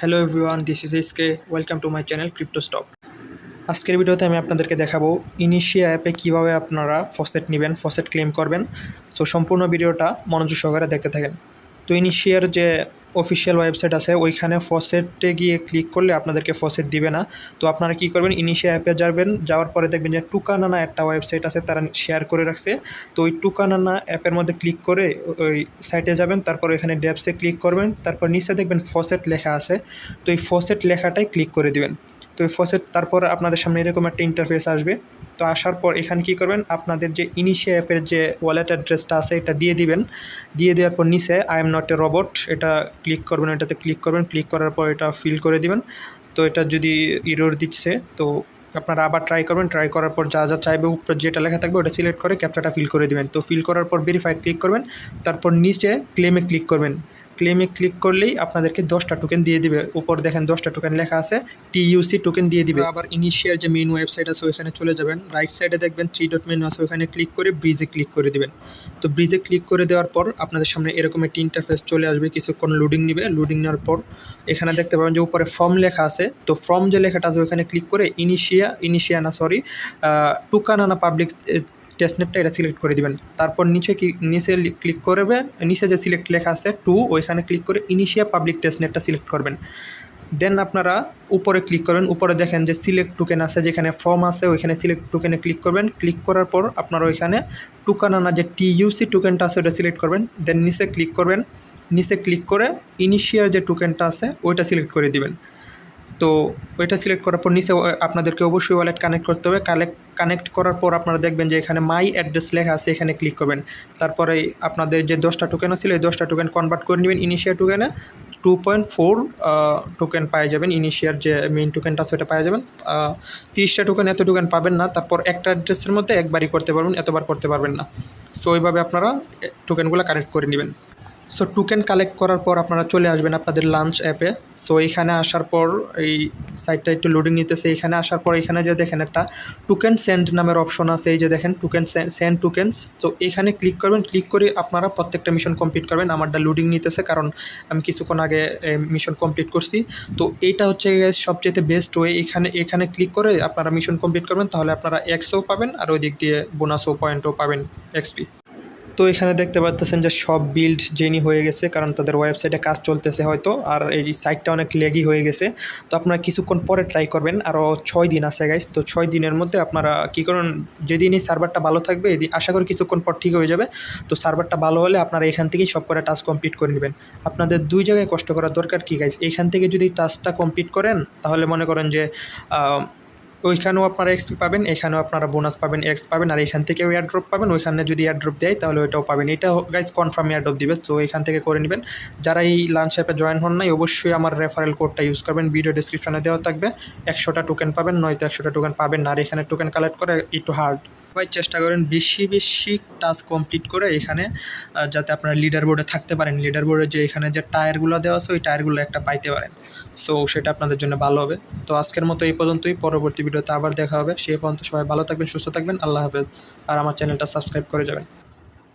Hello everyone, this is SK. Welcome to my channel crypto stock. আজকের ভিডিওতে আমি আপনাদেরকে দেখাবো ইনিশিয়া অ্যাপে কীভাবে আপনারা ফসেট নেবেন, ফসেট ক্লেম করবেন। সো সম্পূর্ণ ভিডিওটা মনোযোগ সহকারে দেখতে থাকেন। তো ইনিশিয়ার যে অফিসিয়াল ওয়েবসাইট আছে ওইখানে ফসেটে গিয়ে ক্লিক করলে আপনাদেরকে ফসেট দিবে না। তো আপনারা কী করবেন, ইনিশিয়া অ্যাপে যাবেন, যাওয়ার পরে দেখবেন যে টুকানানা একটা ওয়েবসাইট আছে, তারা শেয়ার করে রাখছে। তো ওই টুকানানা অ্যাপের মধ্যে ক্লিক করে ওই সাইটে যাবেন, তারপর এখানে ড্যাপসে ক্লিক করবেন, তারপর নিচে দেখবেন ফসেট লেখা আছে। তো এই ফসেট লেখাটাই ক্লিক করে দিবেন। তো এই ফসেট তারপর আপনাদের সামনে এরকম একটা ইন্টারফেস আসবে। তো আসার পর এখানে কী করবেন, আপনাদের যে ইনিশিয়া অ্যাপের যে ওয়ালেট অ্যাড্রেসটা আছে এটা দিয়ে দিবেন। দিয়ে দেওয়ার পর নিচে I am not a robot এটা ক্লিক করবেন, এটাতে ক্লিক করবেন। ক্লিক করার পর এটা ফিল করে দিবেন। তো এটা যদি ইরর দিচ্ছে তো আপনারা আবার ট্রাই করবেন। ট্রাই করার পর যা যা চাইবে উপরে যেটা লেখা থাকবে ওটা সিলেক্ট করে ক্যাপচাটা ফিল করে দিবেন। তো ফিল করার পর ভেরিফাই ক্লিক করবেন, তারপর নিচে ক্লেমে ক্লিক করবেন। ক্লেমে ক্লিক করলেই আপনাদেরকে 10টা টোকেন দিয়ে দিবে। উপর দেখেন 10টা টোকেন লেখা আছে, টিইউসি টোকেন দিয়ে দিবে। আবার ইনিশিয়ার যে মেইন ওয়েবসাইট আছে ওইখানে চলে যাবেন, রাইট সাইডে দেখবেন 3 ডট মেনু আছে, ওইখানে ক্লিক করে ব্রিজে ক্লিক করে দিবেন। তো ব্রিজে ক্লিক করে দেওয়ার পর আপনাদের সামনে এরকম একটি ইন্টারফেস চলে আসবে, কিছুক্ষণ লোডিং নেবে। লোডিং নেওয়ার পর এখানে দেখতে পাবেন যে উপরে ফর্ম লেখা আছে। তো ফর্ম যে লেখাটা আছে ওইখানে ক্লিক করে টুকানানা পাবলিক টেস্টনেটটা এটা সিলেক্ট করে দিবেন। তারপর নিচে ক্লিক করবে, নিচে যে সিলেক্ট লেখা আছে ওইখানে ক্লিক করে ইনিশিয়া পাবলিক টেস্টনেটটা সিলেক্ট করবেন। দেন আপনারা উপরে ক্লিক করবেন, উপরে দেখেন যে সিলেক্ট টোকেন আছে, যেখানে ফর্ম আছে ওইখানে সিলেক্ট টোকেনে ক্লিক করবেন। ক্লিক করার পর আপনারা ওইখানে টুকানানা যে টিইউসি টোকেনটা আছে ওটা সিলেক্ট করবেন। দেন নিচে ক্লিক করবেন, নিচে ক্লিক করে ইনিশিয়ার যে টোকেনটা আছে ওইটা সিলেক্ট করে দিবেন। তো ওইটা সিলেক্ট করার পর নিচে আপনাদেরকে অবশ্যই ওয়ালেট কানেক্ট করতে হবে। কানেক্ট করার পর আপনারা দেখবেন যে এখানে মাই অ্যাড্রেস লেখা আছে, এখানে ক্লিক করবেন। তারপরে আপনাদের যে 10টা টোকেন ছিল এই 10টা টোকেন কনভার্ট করে নেবেন ইনিশিয়ার টোকেনে। 2.4 টোকেন পাওয়া যাবেন। ইনিশিয়ার যে মেইন টোকেনটা আছে ওটা পাওয়া যাবেন। 30টা টোকেন এত টোকেন পাবেন না। তারপর একটা অ্যাড্রেসের মধ্যে একবারই করতে পারবেন, এতবার করতে পারবেন না। সো ওইভাবে আপনারা টোকেনগুলো কালেক্ট করে নেবেন। সো টোকেন কালেক্ট করার পর আপনারা চলে আসবেন আপনাদের লাঞ্চ অ্যাপে। সো এইখানে আসার পর এই সাইটটা একটু লোডিং নিতেছে। এখানে আসার পর এখানে যে দেখেন একটা টোকেন সেন্ড নামের অপশন আছে, এই যে দেখেন টোকেন সেন্ড টোকেন্স। তো এখানে ক্লিক করবেন। ক্লিক করে আপনারা প্রত্যেকটা মিশন কমপ্লিট করবেন। আমারটা লোডিং নিতেছে কারণ আমি কিছুক্ষণ আগে মিশন কমপ্লিট করছি। তো এইটা হচ্ছে সবচেয়ে বেস্ট ওয়ে। এখানে ক্লিক করে আপনারা মিশন কমপ্লিট করবেন, তাহলে আপনারা এক্সও পাবেন আর ওই দিক দিয়ে বোনাসও পয়েন্টও পাবেন, এক্সপি। তো এখানে দেখতে পাচ্ছেন যে সব বিল্ড জেনি হয়ে গেছে, কারণ তাদের ওয়েবসাইটে কাজ চলতেছে হয়তো, আর এই সাইটটা অনেক লেগি হয়ে গেছে। তো আপনারা কিছুক্ষণ পরে ট্রাই করবেন, আরও 6 দিন আছে গাইস। তো 6 দিনের মধ্যে আপনারা কী করুন, যেদিনই সার্ভারটা ভালো থাকবে এদিন আশা করি কিছুক্ষণ পর ঠিক হয়ে যাবে। তো সার্ভারটা ভালো হলে আপনারা এখান থেকেই সব করে টাস্ক কমপ্লিট করে নেবেন। আপনাদের 2 জায়গায় কষ্ট করার দরকার কি গাইস, এইখান থেকে যদি টাস্কটা কমপ্লিট করেন তাহলে মনে করেন যে ওইখানেও আপনারা এক্সপি পাবেন, এখানেও আপনারা বোনাস পাবেন, এক্স পাবেন, আর এখান থেকেও এয়ারড্রপ পাবেন। ওইখানে যদি এয়ারড্রপ দেয় তাহলে ওইটাও পাবেন। এটা গাইজ কনফার্ম এয়ারড্রপ দিবে, তো এখান থেকে করে নেবেন। যারা এই লাঞ্চ অ্যাপে জয়েন হন নাই অবশ্যই আমার রেফারেল কোডটা ইউজ করবেন, ভিডিও ডিসক্রিপশনে দেওয়া থাকবে। 100টা টোকেন পাবেন, নয়তো 100টা টোকেন পাবেন না। আর এখানে টোকেন কালেক্ট করে একটু হার্ড। সবাই চেষ্টা করেন বেশি বেশি টাস্ক কমপ্লিট করে এখানে যাতে আপনারা লিডার বোর্ডে থাকতে পারেন। লিডার বোর্ডে যে এখানে যে টায়ারগুলো দেওয়া আছে ওই টায়ারগুলো একটা পাইতে পারেন। সো সেটা আপনাদের জন্য ভালো হবে। তো আজকের মতো এই পর্যন্তই, পরবর্তী ভিডিওতে আবার দেখা হবে। সেই পর্যন্ত সবাই ভালো থাকবেন, সুস্থ থাকবেন, আল্লাহ হাফেজ। আর আমার চ্যানেলটা সাবস্ক্রাইব করে যাবেন।